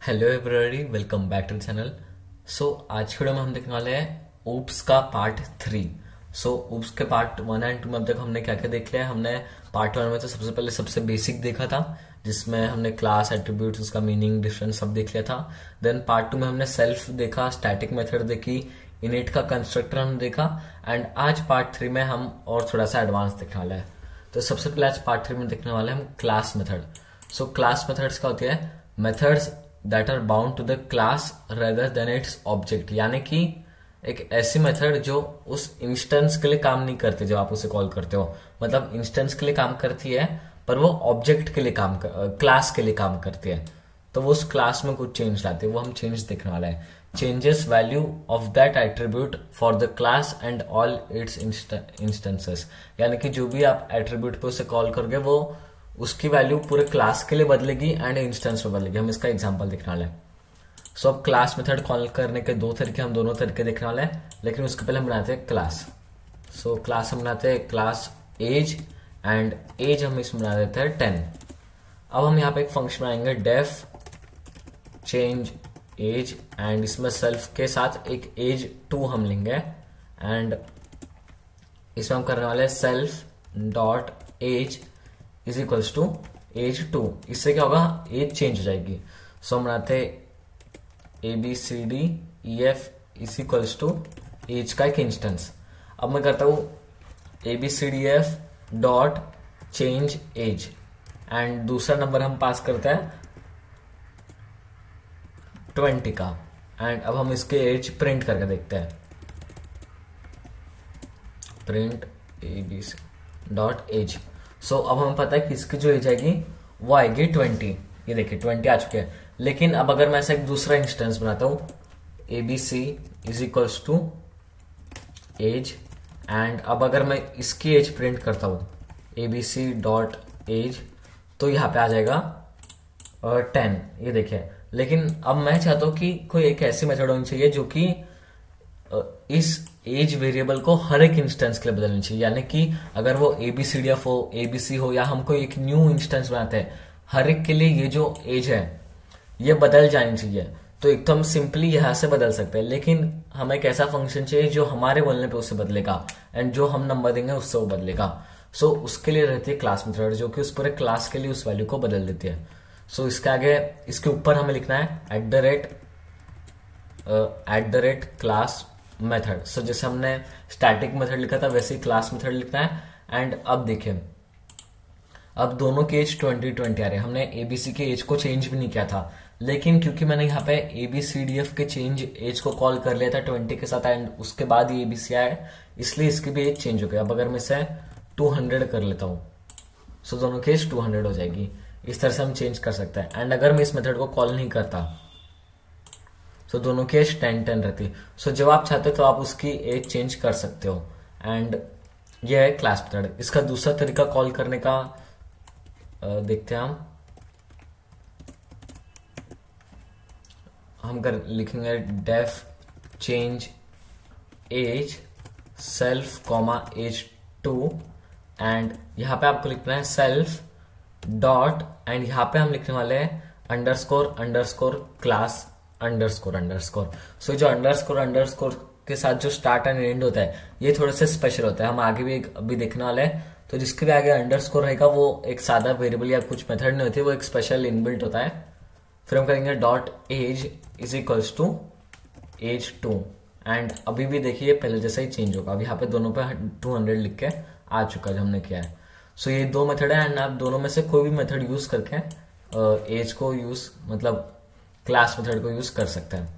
Hello everybody, welcome back to the channel. आज के video में हम देखने वाले हैं ऊप्स का पार्ट 3। ऊप्स के पार्ट 1 एंड 2 में अब तक हमने क्या क्या देख लिया है। हमने पार्ट 1 में तो सबसे पहले सबसे बेसिक देखा था, जिसमें हमने क्लास, एट्रीब्यूट्स, उसका मीनिंग, डिफरेंस सब देख लिया था। देन पार्ट 2 में हमने सेल्फ देखा, स्टैटिक मेथड देखी, इनिट का कंस्ट्रक्टर हमने देखा। एंड आज पार्ट 3 में हम और थोड़ा सा एडवांस देखने वाला है। तो सबसे पहले आज पार्ट 3 में देखने वाले हैं हम क्लास मेथड। क्लास मेथड्स का होती है methods that are bound to the class rather than its object, यानी कि एक ऐसी मेथड जो उस इंस्टेंस के लिए काम नहीं करती जो आप उसे कॉल करते हो। मतलब इंस्टेंस के लिए काम करती है पर वो ऑब्जेक्ट के लिए क्लास के लिए काम करती है। तो वो उस क्लास में कुछ चेंज लाती है, वो हम चेंज देखने वाला है। Changes value of that attribute for the class and all it's instances, यानी कि जो भी आप एट्रीब्यूट पे उसे कॉल करोगे वो उसकी वैल्यू पूरे क्लास के लिए बदलेगी एंड इंस्टेंस पे बदलेगी। हम इसका एग्जांपल देखने वाले हैं। अब क्लास मेथड कॉल करने के दो तरीके, हम दोनों तरीके देखने वाले हैं, लेकिन उसके पहले हम बनाते हैं क्लास। क्लास हम बनाते हैं क्लास एज, एंड एज हम इसमें बना देते हैं 10। अब हम यहाँ पे एक फंक्शन बनाएंगे डेफ चेंज एज, एंड इसमें सेल्फ के साथ एक एज 2 हम लेंगे, एंड इसमें हम करने वाले self dot age is equals to age 2। इससे क्या होगा, एज चेंज हो जाएगी। हम बनाते ABCDEF is equals to age का एक इंस्टेंस। अब मैं करता हूं ABCDEF dot change age, and दूसरा नंबर हम पास करते हैं 20 का, एंड अब हम इसके एज प्रिंट करके देखते हैं। Print ABC dot age. अब हमें पता है कि इसकी जो एज आएगी वो आएगी 20। ये देखिए 20 आ चुके हैं। लेकिन अब अगर मैं ऐसा एक दूसरा इंस्टेंस बनाता हूं ABC is equals to age, and अब अगर मैं इसकी एज प्रिंट करता हूं ABC डॉट एज, तो यहाँ पे आ जाएगा 10। ये देखिए। लेकिन अब मैं चाहता हूं कि कोई एक ऐसी मेथड होनी चाहिए जो कि इस एज वेरिएबल को हर एक इंस्टेंस के लिए बदलनी चाहिए, यानी कि अगर वो ABCDF हो, ABC हो, या हम कोई एक न्यू इंस्टेंस बनाते हैं, हर एक के लिए ये जो एज है ये बदल जानी चाहिए। तो एक तो हम सिंपली यहां से बदल सकते हैं, लेकिन हमें एक ऐसा फंक्शन चाहिए जो हमारे बोलने पे उससे बदलेगा, एंड जो हम नंबर देंगे उससे वो बदलेगा। उसके लिए रहती है क्लास मेथड, जो कि उस पूरे क्लास के लिए उस वैल्यू को बदल देती है। इसके आगे, इसके ऊपर हमें लिखना है @ क्लास मेथड। जैसे हमने स्टैटिक मेथड लिखा था वैसे ही क्लास मेथड लिखना है। एंड अब देखिए, अब दोनों के एज 20 आ रहे हैं। हमने ABC के एज को चेंज भी नहीं किया था, लेकिन क्योंकि मैंने यहाँ पे ABCDF के चेंज एज को कॉल कर लिया था 20 के साथ, एंड उसके बाद ये ABC आया, इसलिए इसकी भी एज चेंज हो गई। अब अगर मैं इसे 200 कर लेता हूँ, दोनों की एज 200 हो जाएगी। इस तरह से हम चेंज कर सकते हैं। एंड अगर मैं इस मेथड को कॉल नहीं करता दोनों की एज 10 रहती। जब आप चाहते हो तो आप उसकी एज चेंज कर सकते हो। एंड यह है क्लास मेथड। इसका दूसरा तरीका कॉल करने का देखते हैं हम लिखेंगे def change age self comma age 2, and यहाँ पे आपको लिखना है सेल्फ डॉट, एंड यहाँ पे हम लिखने वाले हैं underscore underscore class underscore underscore. जो अंडरस्कोर के साथ जो स्टार्ट एंड एंड होता है ये थोड़े से स्पेशल होता है, हम आगे भी अभी देखने वाले हैं। तो जिसके भी आगे अंडरस्कोर रहेगा वो एक सादा वेरिएबल या कुछ मेथड नहीं होती, वो एक स्पेशल इनबिल्ट होता है। फिर हम करेंगे dot age is equals to age 2, and अभी भी देखिए पहले जैसा ही चेंज होगा। अब यहाँ पे दोनों पे 200 लिख के आ चुका जो हमने किया है। ये दो मेथड है, एंड आप दोनों में से कोई भी मेथड यूज करके एज को यूज, मतलब क्लास मेथड को यूज कर सकते हैं।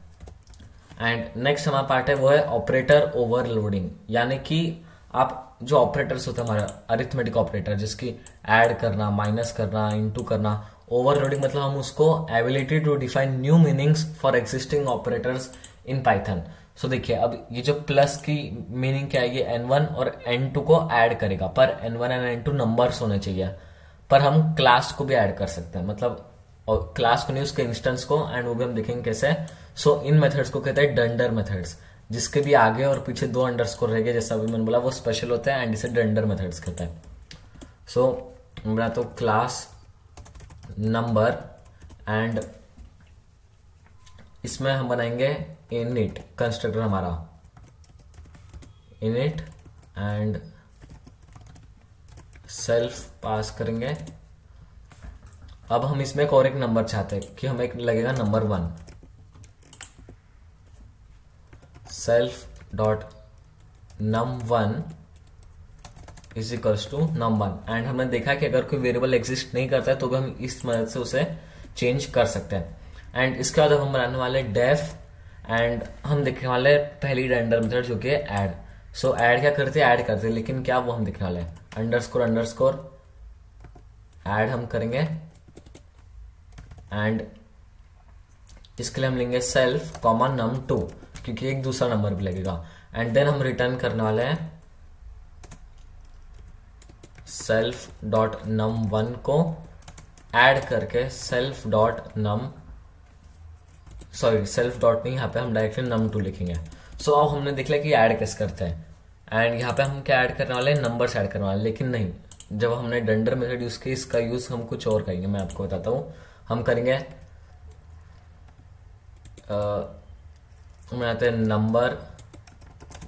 एंड नेक्स्ट हमारा पार्ट है वो है ऑपरेटर ओवरलोडिंग, यानी कि आप जो ऑपरेटर्स होते हैं हमारे अरिथमेटिक ऑपरेटर, जिसकी ऐड करना, माइनस करना, इनटू करना। ओवरलोडिंग मतलब हम उसको ability to define new meanings for existing operators in Python. देखिए अब ये जो प्लस की मीनिंग क्या है, ये N1 और N2 को ऐड करेगा, पर N1 और N2 नंबर्स होने चाहिए। पर हम क्लास को भी ऐड कर सकते हैं, मतलब और क्लास को नहीं, उसके इंस्टेंस को, एंड वो भी हम देखेंगे कैसे। इन मेथड्स को कहते हैं डंडर मेथड्स, जिसके भी आगे और पीछे 2 अंडरस्कोर रहेंगे, जैसा अभी मैंने बोला, वो स्पेशल होते हैं, एंड इसे डंडर मेथड्स कहते हैं। मैं बनाता हूं क्लास नंबर, एंड इसमें हम बनाएंगे init कंस्ट्रक्टर हमारा, init एंड सेल्फ पास करेंगे। अब हम इसमें एक और एक नंबर चाहते हैं कि हमें लगेगा number 1, self dot num1 is equals to num1। And हमने देखा कि अगर कोई वेरिएबल एग्जिस्ट नहीं करता है तो भी हम इस मदद से उसे चेंज कर सकते हैं। एंड इसके बाद हम बनाने वाले डेफ, एंड हम देखने वाले पहली रेंडर मेथड जो कि है ऐड। सो ऐड क्या करते हैं, ऐड करते हैं, लेकिन क्या वो हम दिखने वाले हैं अंडरस्कोर अंडरस्कोर ऐड हम करेंगे। एंड इसके लिए हम लेंगे सेल्फ कॉमा num2 क्योंकि एक दूसरा नंबर भी लगेगा। एंड देन हम रिटर्न करने वाले हैं सेल्फ डॉट num1 को ऐड करके सेल्फ डॉट सेल्फ डॉट नहीं, यहाँ पे हम डायरेक्टली num2 लिखेंगे। सो अब हमने देख लिया कि ऐड कैसे करते हैं। एंड यहाँ पे हम क्या ऐड करने वाले हैं, नंबर्स ऐड करने वाले, लेकिन नहीं, जब हमने डंडर मेथड यूज किया इसका यूज हम कुछ और करेंगे, मैं आपको बताता हूँ। हम करेंगे बनाते हैं नंबर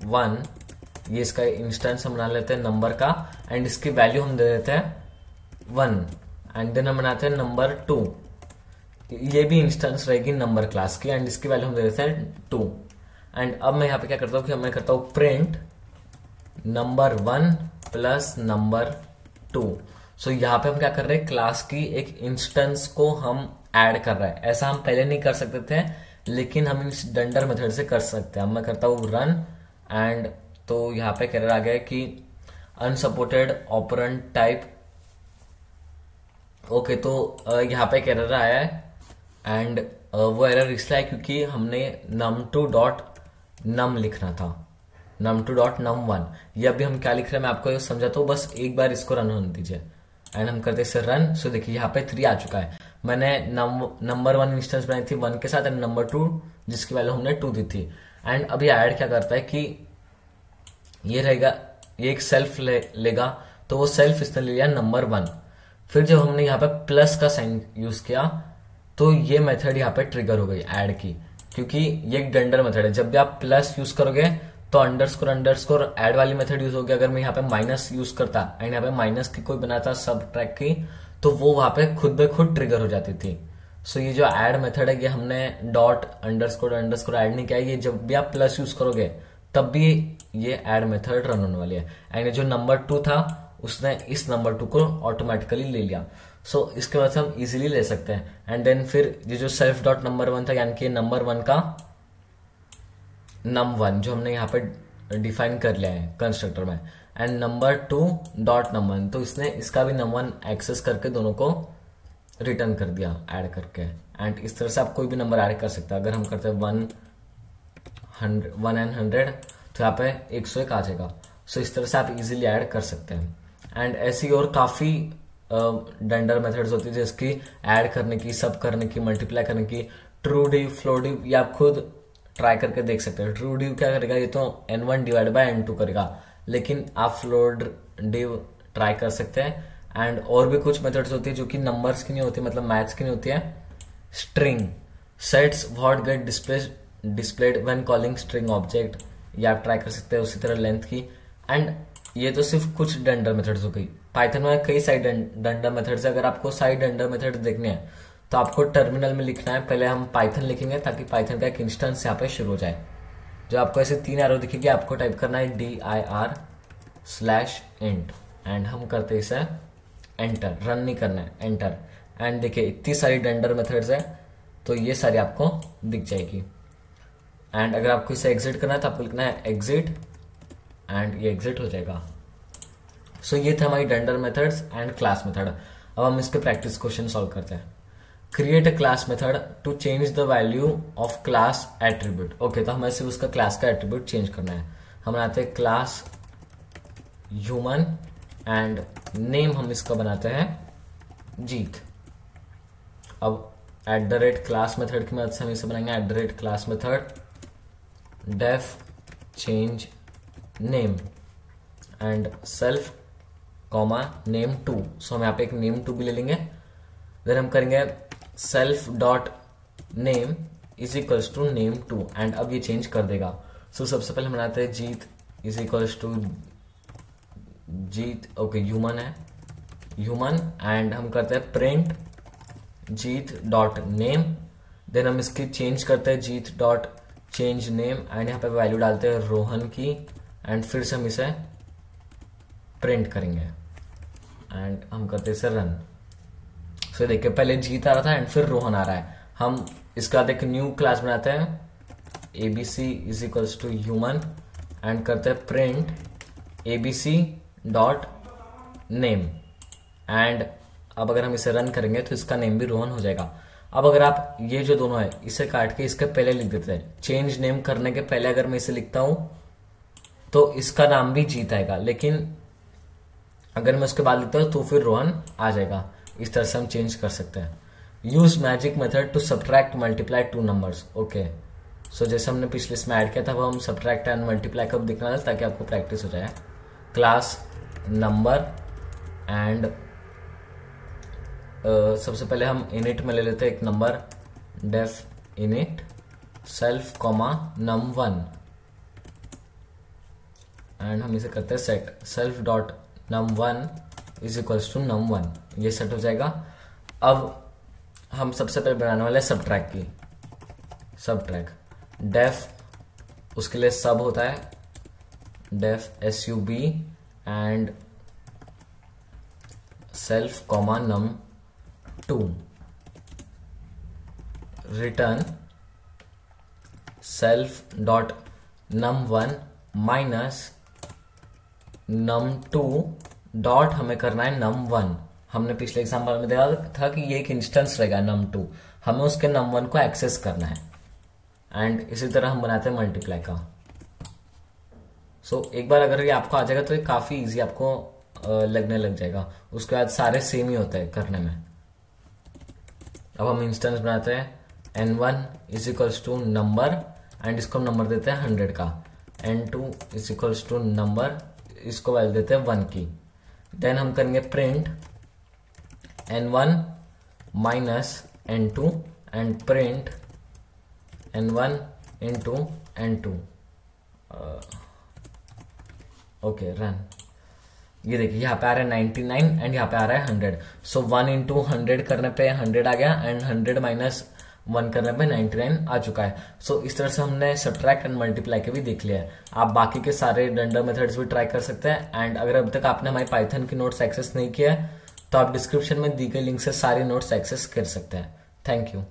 1, ये इसका इंस्टेंस हम बना लेते हैं नंबर का, एंड इसकी वैल्यू हम दे देते हैं 1। एंड देन हम बनाते हैं नंबर 2, ये भी इंस्टेंस रहेगी नंबर क्लास की, एंड इसकी वैल्यू हम दे देते हैं 2। एंड अब मैं यहाँ पे क्या करता हूँ कि मैं करता हूँ प्रिंट नंबर 1 प्लस नंबर 2। सो यहाँ पे हम क्या कर रहे हैं, क्लास की एक इंस्टेंस को हम ऐड कर रहे हैं। ऐसा हम पहले नहीं कर सकते थे, लेकिन हम इस डंडर मेथड से कर सकते हैं। मैं करता हूँ रन, एंड तो यहाँ पे एरर आ गया कि अनसपोर्टेड ऑपरेंट टाइप। ओके, तो यहाँ पे एक एरर आया है, एंड वो एरर इसलिए है क्योंकि हमने num2.num लिखना था, num2.num1। ये अभी हम क्या लिख रहे हैं मैं आपको समझाता हूँ, बस एक बार इसको रन होने दीजिए। एंड हम करते इसे रन। सो देखिए यहाँ पे 3 आ चुका है। मैंने नंबर 1 इंस्टेंस बनाई थी 1 के साथ, एंड नंबर 2 जिसकी वैल्यू हमने 2 दी थी। एंड अभी ऐड क्या करता है कि ये रहेगा, ये एक सेल्फ लेगा, तो वो सेल्फ इसने ले लिया नंबर 1। फिर जब हमने यहाँ पे प्लस का साइन यूज किया तो ये मेथड यहाँ पे ट्रिगर हो गई ऐड की, क्योंकि ये एक डंडर मेथड है। जब भी आप प्लस यूज करोगे तो अंडरस्कोर अंडरस्कोर ऐड वाली मेथड यूज होगी। अगर मैं यहाँ पे माइनस यूज करता एंड यहाँ पे माइनस की कोई बनाता सब ट्रैक की, तो वो वहां पे खुद ब खुद ट्रिगर हो जाती थी। सो ये जो ऐड मेथड है, ये हमने डॉट अंडरस्कोर अंडरस्कोर ऐड नहीं किया। ये जब भी आप प्लस यूज करोगे तब भी ये ऐड मेथड रन होने वाली है। एंड जो नंबर 2 था उसने इस नंबर 2 को ऑटोमेटिकली ले लिया। सो इसके बाद से हम इजीली ले सकते हैं। एंड देन फिर ये जो सेल्फ डॉट नंबर 1 था, यानी कि नंबर 1 का num1 जो हमने यहाँ पे डिफाइन कर लिया है कंस्ट्रक्टर में, एंड नंबर 2 डॉट num1, तो इसने इसका भी num1 एक्सेस करके दोनों को रिटर्न कर दिया ऐड करके। एंड इस तरह से आप कोई भी नंबर ऐड कर सकते हैं। अगर हम करते हैं 1 एंड 100 तो यहाँ पे 101 आ जाएगा। सो इस तरह से आप इजीली ऐड कर सकते हैं। एंड ऐसी और काफी डंडर मेथड्स होती है, जिसकी ऐड करने की, सब करने की, मल्टीप्लाई करने की। ट्रू डिव, फ्लो डिव, ये आप खुद ट्राई करके देख सकते हैं। ट्रू डिव क्या करेगा, ये तो n1 डिवाइड बाय n2 करेगा, लेकिन आप फ्लो डिव ट्राई कर सकते हैं। एंड और भी कुछ मेथड्स होती है जो कि नंबर्स की नहीं होती, मतलब मैथ्स की नहीं होती है। String sets what get displayed when calling string object, ये आप ट्राई कर सकते हैं। उसी तरह लेंथ की। एंड ये तो सिर्फ कुछ डंडर मेथड्स हो गई। पाइथन में कई सारी डंडर मेथड्स है। अगर आपको सारी डंडर मेथड्स देखने हैं तो आपको टर्मिनल में लिखना है। पहले हम पाइथन लिखेंगे ताकि पाइथन का एक इंस्टेंस यहाँ पे शुरू हो जाए। जो आपको ऐसे 3 एरो दिखेगी, आपको टाइप करना है dir/int, एंड हम करते इसे एंटर। रन नहीं करना है, एंटर। एंड देखिए इतनी सारी डंडर मेथड्स है, तो ये सारी आपको दिख जाएगी। एंड अगर आपको इसे एग्जिट करना है तो आपको लिखना है एग्जिट, एंड ये एग्जिट हो जाएगा। सो ये थे हमारी dunder methods and class method. अब हम इसके प्रैक्टिस क्वेश्चन सॉल्व करते हैं। Create a class method to change the value of class attribute. Okay, तो हमें सिर्फ उसका क्लास का एट्रीब्यूट चेंज करना है। हम बनाते हैं क्लास ह्यूमन, एंड नेम हम इसका बनाते हैं जीत। अब @क्लास मेथड की मदद से हम इसे बनाएंगे @class method def change name and self comma name2। So हम यहाँ पे एक name2 भी ले लेंगे। देन हम करेंगे self dot name is equals to name 2 and अब ये चेंज कर देगा। सो सबसे पहले हम बनाते हैं Jeet is equals to Jeet, okay human है ह्यूमन, एंड हम करते हैं print Jeet dot name, then हम इसकी चेंज करते हैं Jeet dot change name and यहाँ पे वैल्यू डालते हैं रोहन की एंड फिर से हम इसे प्रिंट करेंगे एंड हम करते हैं इसे रन। सो देखिए पहले जीत आ रहा था एंड फिर रोहन आ रहा है। हम इसके बाद एक न्यू क्लास बनाते हैं ABC is equals to human and करते हैं print ABC dot name and अब अगर हम इसे रन करेंगे तो इसका नेम भी रोहन हो जाएगा। अब अगर आप ये जो दोनों है इसे काट के इसके पहले लिख देते हैं, चेंज नेम करने के पहले अगर मैं इसे लिखता हूं तो इसका नाम भी जीत आएगा, लेकिन अगर मैं उसके बाद लिखता हूं तो फिर रोहन आ जाएगा। इस तरह से हम चेंज कर सकते हैं। Use magic method to subtract multiply two numbers, okay. So जैसे हमने पिछले इसमें ऐड किया था वो हम सब्ट्रैक्ट एंड मल्टीप्लाई कब दिखना है ताकि आपको प्रैक्टिस हो जाए। क्लास नंबर एंड सबसे पहले हम इनिट में ले लेते हैं एक number, def init self comma num1 and हम इसे करते हैं set self dot num1 is equals to num1, ये सेट हो जाएगा। अब हम सबसे पहले बनाने वाले सबट्रैक की सबट्रैक डेफ, उसके लिए सब होता है def sub and self comma num2 return self dot num1 minus num2 dot हमें करना है num1। हमने पिछले एग्जाम्पल में देखा था कि ये एक इंस्टेंस रहेगा num2, हमें उसके num1 को एक्सेस करना है एंड इसी तरह हम बनाते हैं मल्टीप्लाई का। सो एक बार अगर ये आपको आ जाएगा तो ये काफी इजी आपको लगने लग जाएगा। उसके बाद सारे सेम ही होते हैं करने में। अब हम इंस्टेंस बनाते हैं n1 is equals to number and इसको हम नंबर देते हैं 100 का, n2 is equals to number, इसको वैल्यू देते हैं 1 की। देन हम करेंगे print n1 minus n2 and print n1 into n2, okay run. ये देखिए यहाँ पे आ रहा है 99 एंड यहाँ पे आ रहा है 100। सो 1 इंटू 100 करने पे 100 आ गया एंड 100 माइनस 1 करने पे 99 आ चुका है। सो इस तरह से हमने सब्ट्रैक्ट एंड मल्टीप्लाई के भी देख लिया है। आप बाकी के सारे डंडर मेथड्स भी ट्राई कर सकते हैं एंड अगर अभी तक आपने हमारी पाइथन की नोट्स एक्सेस नहीं किया है तो आप डिस्क्रिप्शन में दी गई लिंक से सारे नोट्स एक्सेस कर सकते हैं। Thank you.